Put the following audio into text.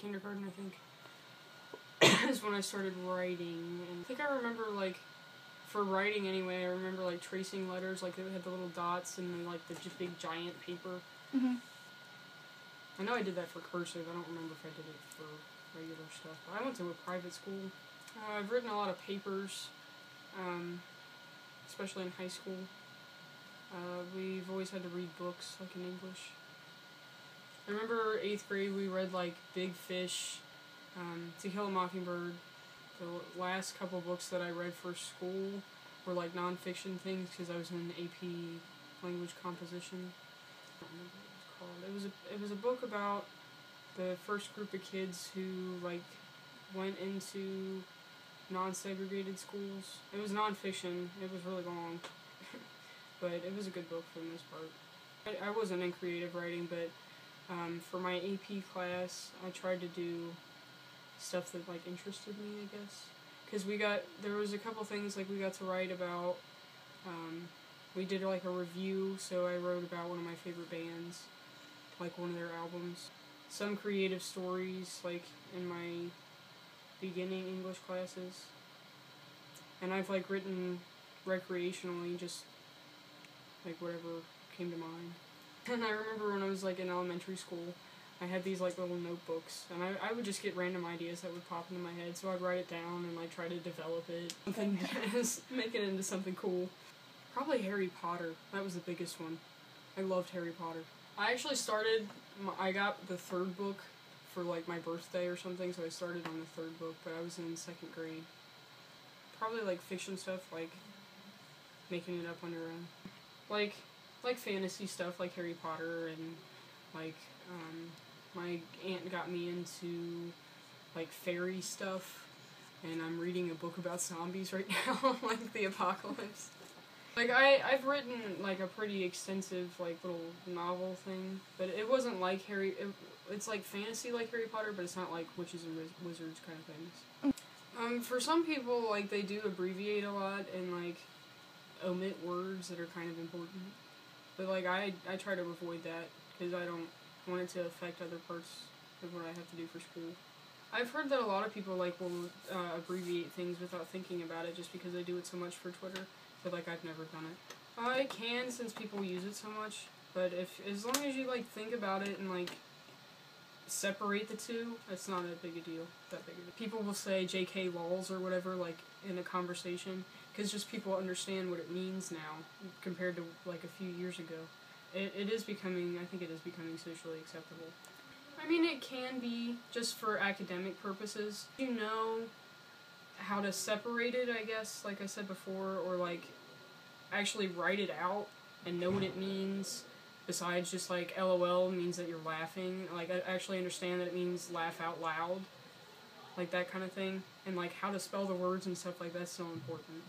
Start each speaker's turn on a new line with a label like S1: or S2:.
S1: kindergarten, I think, is when I started writing. And I think I remember, like, for writing anyway, I remember, like, tracing letters, like, they had the little dots and, like, the big giant paper.
S2: Mm-hmm.
S1: I know I did that for cursive. I don't remember if I did it for regular stuff. But I went to a private school. I've written a lot of papers, especially in high school. We've always had to read books, like, in English. I remember 8th grade we read, like, Big Fish, To Kill a Mockingbird. The last couple books that I read for school were, like, nonfiction things because I was in AP language composition. I don't remember what it was called. It was a book about the first group of kids who, like, went into non-segregated schools. It was nonfiction. It was really long. But it was a good book for the most part. I wasn't in creative writing, but for my AP class, I tried to do stuff that, like, interested me, I guess. Because there was a couple things, like, we got to write about, we did, like, a review, so I wrote about one of my favorite bands, like, one of their albums. Some creative stories, like, in my beginning English classes. And I've, like, written recreationally, just, like, whatever came to mind. And I remember when I was, like, in elementary school, I had these, like, little notebooks, and I would just get random ideas that would pop into my head, so I'd write it down and, like, try to develop it, make it into something cool. Probably Harry Potter. That was the biggest one. I loved Harry Potter. I actually I got the 3rd book for, like, my birthday or something, so I started on the 3rd book, but I was in 2nd grade. Probably, like, fiction stuff, like, making it up on your own. Like fantasy stuff, like Harry Potter, and, like, my aunt got me into, like, fairy stuff, and I'm reading a book about zombies right now, like, the apocalypse. Like, I've written, like, a pretty extensive, like, little novel thing, but it wasn't like it's, like, fantasy like Harry Potter, but it's not, like, witches and wizards kind of things. For some people, like, they do abbreviate a lot and, like, omit words that are kind of important. But, like, I try to avoid that, because I don't want it to affect other parts of what I have to do for school. I've heard that a lot of people, like, will abbreviate things without thinking about it just because they do it so much for Twitter, but, like, I've never done it. It can, since people use it so much, but as long as you, like, think about it and, like, separate the two, it's not that big a deal. People will say JK lols or whatever, like, in a conversation, because just people understand what it means now compared to, like, a few years ago. I think it is becoming socially acceptable. I mean, it can be just for academic purposes. You know how to separate it, I guess, like I said before, or, like, actually write it out and know what it means, besides just, like, LOL means that you're laughing. Like, I actually understand that it means laugh out loud, like, that kind of thing. And, like, how to spell the words and stuff like that's so important.